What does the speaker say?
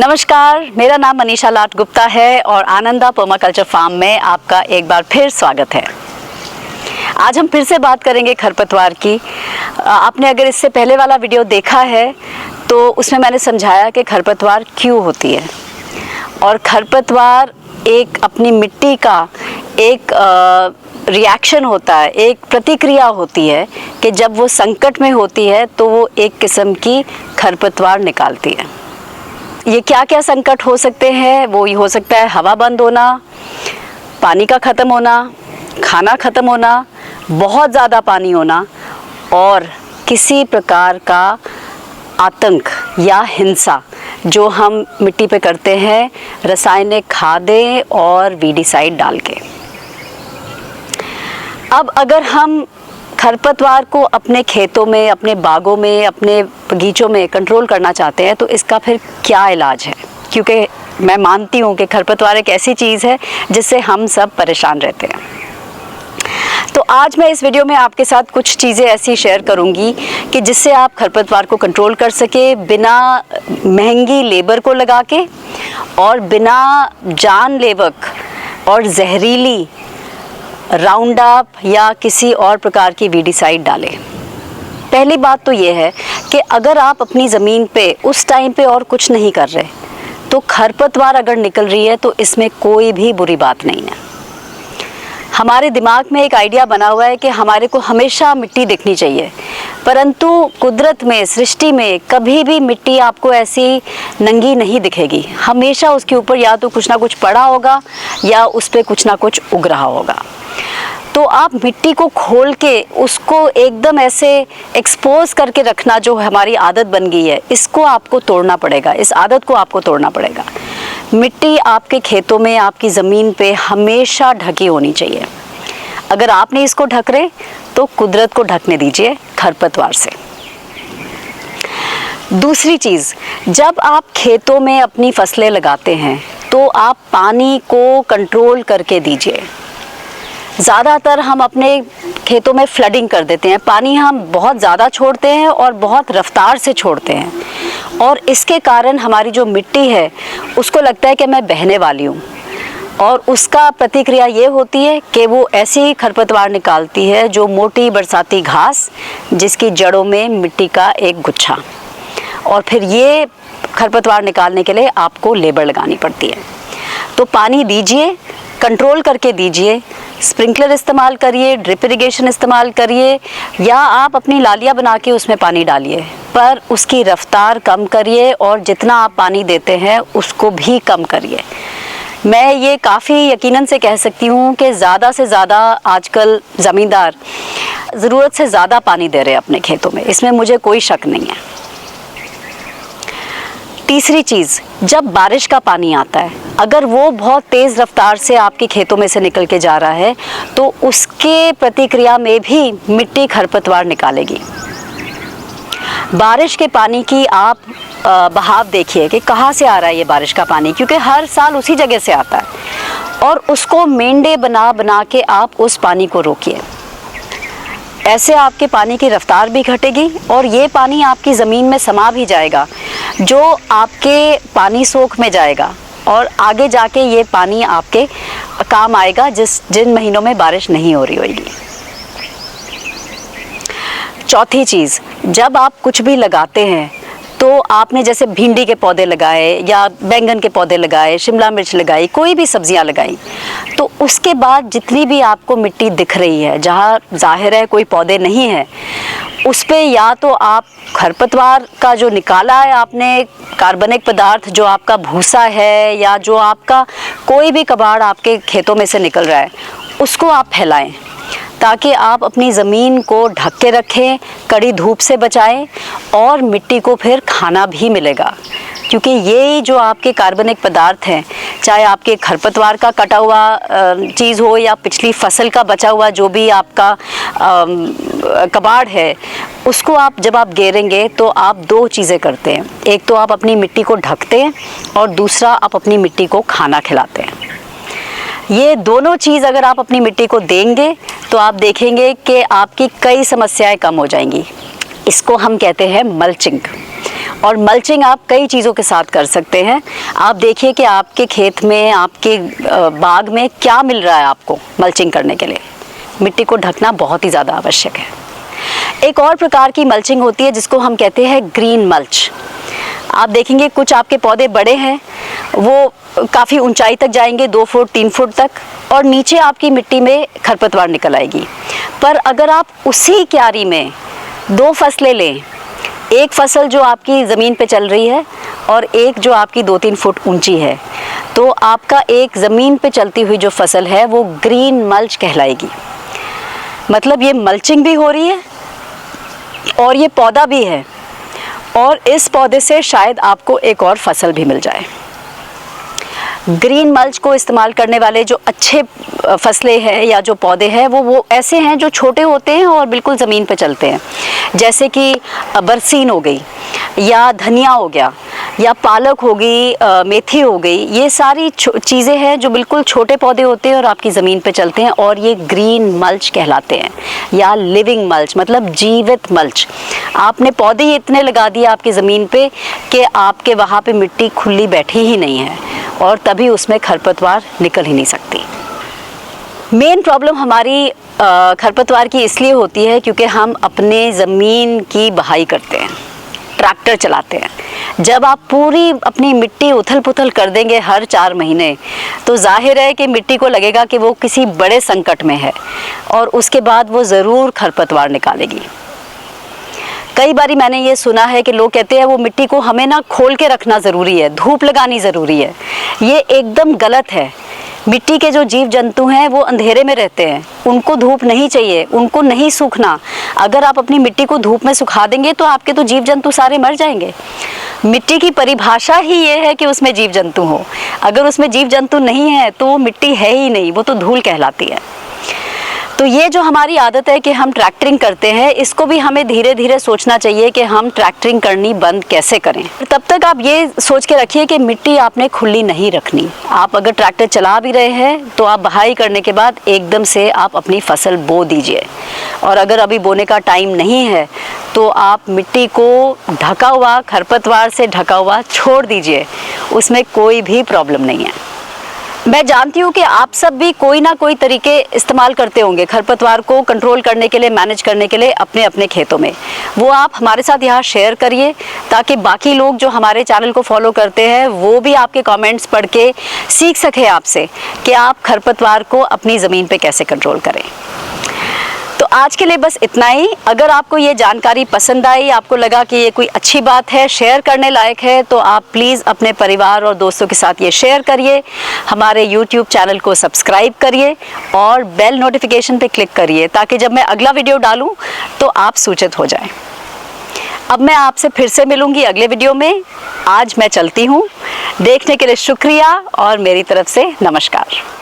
नमस्कार, मेरा नाम मनीषा लाट गुप्ता है और आनंदा पर्माकल्चर फार्म में आपका एक बार फिर स्वागत है। आज हम फिर से बात करेंगे खरपतवार की। आपने अगर इससे पहले वाला वीडियो देखा है तो उसमें मैंने समझाया कि खरपतवार क्यों होती है और खरपतवार एक अपनी मिट्टी का एक रिएक्शन होता है, एक प्रतिक्रिया होती है कि जब वो संकट में होती है तो वो एक किस्म की खरपतवार निकालती है। ये क्या क्या संकट हो सकते हैं? वो ये हो सकता है हवा बंद होना, पानी का ख़त्म होना, खाना ख़त्म होना, बहुत ज़्यादा पानी होना और किसी प्रकार का आतंक या हिंसा जो हम मिट्टी पे करते हैं रासायनिक खादें और वीडीसाइड डाल के। अब अगर हम खरपतवार को अपने खेतों में, अपने बागों में, अपने बगीचों में कंट्रोल करना चाहते हैं तो इसका फिर क्या इलाज है? क्योंकि मैं मानती हूँ कि खरपतवार एक ऐसी चीज़ है जिससे हम सब परेशान रहते हैं। तो आज मैं इस वीडियो में आपके साथ कुछ चीज़ें ऐसी शेयर करूँगी कि जिससे आप खरपतवार को कंट्रोल कर सके बिना महंगी लेबर को लगा के और बिना जानलेवा और जहरीली राउंडअप या किसी और प्रकार की वीडीसाइड डाले। पहली बात तो ये है कि अगर आप अपनी ज़मीन पे उस टाइम पे और कुछ नहीं कर रहे तो खरपतवार अगर निकल रही है तो इसमें कोई भी बुरी बात नहीं है। हमारे दिमाग में एक आइडिया बना हुआ है कि हमारे को हमेशा मिट्टी दिखनी चाहिए, परंतु कुदरत में, सृष्टि में कभी भी मिट्टी आपको ऐसी नंगी नहीं दिखेगी। हमेशा उसके ऊपर या तो कुछ ना कुछ पड़ा होगा या उस पर कुछ ना कुछ उग रहा होगा। तो आप मिट्टी को खोल के उसको एकदम ऐसे एक्सपोज करके रखना जो हमारी आदत बन गई है, इसको आपको तोड़ना पड़ेगा, इस आदत को आपको तोड़ना पड़ेगा। मिट्टी आपके खेतों में, आपकी ज़मीन पे हमेशा ढकी होनी चाहिए। अगर आप नहीं इसको ढक रहे तो कुदरत को ढकने दीजिए खरपतवार से। दूसरी चीज़, जब आप खेतों में अपनी फसलें लगाते हैं तो आप पानी को कंट्रोल करके दीजिए। ज़्यादातर हम अपने खेतों में फ्लडिंग कर देते हैं, पानी हम बहुत ज़्यादा छोड़ते हैं और बहुत रफ्तार से छोड़ते हैं और इसके कारण हमारी जो मिट्टी है उसको लगता है कि मैं बहने वाली हूँ और उसका प्रतिक्रिया ये होती है कि वो ऐसी खरपतवार निकालती है जो मोटी बरसाती घास जिसकी जड़ों में मिट्टी का एक गुच्छा, और फिर ये खरपतवार निकालने के लिए आपको लेबर लगानी पड़ती है। तो पानी दीजिए, कंट्रोल करके दीजिए, स्प्रिंकलर इस्तेमाल करिए, ड्रिप इरिगेशन इस्तेमाल करिए या आप अपनी लालियाँ बना के उसमें पानी डालिए, पर उसकी रफ्तार कम करिए और जितना आप पानी देते हैं उसको भी कम करिए। मैं ये काफ़ी यकीनन से कह सकती हूँ कि ज़्यादा से ज़्यादा आजकल ज़मींदार ज़रूरत से ज़्यादा पानी दे रहे हैं अपने खेतों में, इसमें मुझे कोई शक नहीं है। तीसरी चीज़, जब बारिश का पानी आता है अगर वो बहुत तेज़ रफ्तार से आपके खेतों में से निकल के जा रहा है तो उसके प्रतिक्रिया में भी मिट्टी खरपतवार निकालेगी। बारिश के पानी की आप बहाव देखिए कि कहाँ से आ रहा है ये बारिश का पानी, क्योंकि हर साल उसी जगह से आता है और उसको मेंढे बना बना के आप उस पानी को रोकिए। ऐसे आपके पानी की रफ्तार भी घटेगी और ये पानी आपकी ज़मीन में समा भी जाएगा जो आपके पानी सोख में जाएगा और आगे जाके ये पानी आपके काम आएगा जिन महीनों में बारिश नहीं हो रही होगी। चौथी चीज़, जब आप कुछ भी लगाते हैं तो आपने जैसे भिंडी के पौधे लगाए या बैंगन के पौधे लगाए, शिमला मिर्च लगाई, कोई भी सब्जियां लगाई, तो उसके बाद जितनी भी आपको मिट्टी दिख रही है जहाँ जाहिर है कोई पौधे नहीं है, उस पे या तो आप खरपतवार का जो निकाला है आपने कार्बनिक पदार्थ, जो आपका भूसा है या जो आपका कोई भी कबाड़ आपके खेतों में से निकल रहा है, उसको आप फैलाएं ताकि आप अपनी ज़मीन को ढक के रखें, कड़ी धूप से बचाएं और मिट्टी को फिर खाना भी मिलेगा। क्योंकि ये जो आपके कार्बनिक पदार्थ हैं, चाहे आपके खरपतवार का कटा हुआ चीज़ हो या पिछली फसल का बचा हुआ जो भी आपका कबाड़ है, उसको आप जब आप गेरेंगे तो आप दो चीज़ें करते हैं। एक तो आप अपनी मिट्टी को ढकते हैं और दूसरा आप अपनी मिट्टी को खाना खिलाते हैं। ये दोनों चीज़ अगर आप अपनी मिट्टी को देंगे तो आप देखेंगे कि आपकी कई समस्याएं कम हो जाएंगी। इसको हम कहते हैं मल्चिंग। और मल्चिंग आप कई चीज़ों के साथ कर सकते हैं। आप देखिए कि आपके खेत में, आपके बाग में क्या मिल रहा है आपको मल्चिंग करने के लिए। मिट्टी को ढकना बहुत ही ज़्यादा आवश्यक है। एक और प्रकार की मल्चिंग होती है जिसको हम कहते हैं ग्रीन मल्च। आप देखेंगे कुछ आपके पौधे बड़े हैं, वो काफ़ी ऊंचाई तक जाएंगे, 2 फुट 3 फुट तक, और नीचे आपकी मिट्टी में खरपतवार निकल आएगी। पर अगर आप उसी क्यारी में 2 फसलें लें, एक फसल जो आपकी ज़मीन पे चल रही है और एक जो आपकी 2-3 फुट ऊंची है, तो आपका एक ज़मीन पे चलती हुई जो फसल है वो ग्रीन मल्च कहलाएगी। मतलब ये मल्चिंग भी हो रही है और ये पौधा भी है, और इस पौधे से शायद आपको एक और फसल भी मिल जाए। ग्रीन मल्च को इस्तेमाल करने वाले जो अच्छे फसलें हैं या जो पौधे हैं वो ऐसे हैं जो छोटे होते हैं और बिल्कुल ज़मीन पे चलते हैं, जैसे कि बरसीन हो गई, या धनिया हो गया, या पालक हो गई, मेथी हो गई। ये सारी चीज़ें हैं जो बिल्कुल छोटे पौधे होते हैं और आपकी ज़मीन पे चलते हैं, और ये ग्रीन मल्च कहलाते हैं, या लिविंग मल्च, मतलब जीवित मल्च। आपने पौधे ही इतने लगा दिए आपकी ज़मीन पे कि आपके वहाँ पे मिट्टी खुली बैठी ही नहीं है, और तभी उसमें खरपतवार निकल ही नहीं सकती। मेन प्रॉब्लम हमारी खरपतवार की इसलिए होती है क्योंकि हम अपने ज़मीन की बहाई करते हैं, ट्रैक्टर चलाते हैं। जब आप पूरी अपनी मिट्टी उथल पुथल कर देंगे हर 4 महीने, तो जाहिर है कि मिट्टी को लगेगा कि वो किसी बड़े संकट में है, और उसके बाद वो ज़रूर खरपतवार निकालेगी। कई बारी मैंने ये सुना है कि लोग कहते हैं वो मिट्टी को हमें ना खोल के रखना ज़रूरी है, धूप लगानी ज़रूरी है। ये एकदम गलत है। मिट्टी के जो जीव जंतु हैं वो अंधेरे में रहते हैं, उनको धूप नहीं चाहिए, उनको नहीं सूखना। अगर आप अपनी मिट्टी को धूप में सुखा देंगे तो आपके तो जीव जंतु सारे मर जाएंगे। मिट्टी की परिभाषा ही ये है कि उसमें जीव जंतु हो। अगर उसमें जीव जंतु नहीं है तो वो मिट्टी है ही नहीं, वो तो धूल कहलाती है। तो ये जो हमारी आदत है कि हम ट्रैक्टरिंग करते हैं, इसको भी हमें धीरे धीरे सोचना चाहिए कि हम ट्रैक्टरिंग करनी बंद कैसे करें। तब तक आप ये सोच के रखिए कि मिट्टी आपने खुली नहीं रखनी। आप अगर ट्रैक्टर चला भी रहे हैं तो आप बहाई करने के बाद एकदम से आप अपनी फसल बो दीजिए, और अगर अभी बोने का टाइम नहीं है तो आप मिट्टी को ढका हुआ, खरपतवार से ढका हुआ छोड़ दीजिए, उसमें कोई भी प्रॉब्लम नहीं है। मैं जानती हूँ कि आप सब भी कोई ना कोई तरीके इस्तेमाल करते होंगे खरपतवार को कंट्रोल करने के लिए, मैनेज करने के लिए अपने अपने खेतों में। वो आप हमारे साथ यहाँ शेयर करिए, ताकि बाकी लोग जो हमारे चैनल को फॉलो करते हैं वो भी आपके कमेंट्स पढ़ के सीख सके आपसे कि आप खरपतवार को अपनी ज़मीन पे कैसे कंट्रोल करें। तो आज के लिए बस इतना ही। अगर आपको ये जानकारी पसंद आई, आपको लगा कि ये कोई अच्छी बात है, शेयर करने लायक है, तो आप प्लीज़ अपने परिवार और दोस्तों के साथ ये शेयर करिए। हमारे YouTube चैनल को सब्सक्राइब करिए और बेल नोटिफिकेशन पे क्लिक करिए, ताकि जब मैं अगला वीडियो डालूं तो आप सूचित हो जाएं। अब मैं आपसे फिर से मिलूंगी अगले वीडियो में। आज मैं चलती हूँ। देखने के लिए शुक्रिया और मेरी तरफ से नमस्कार।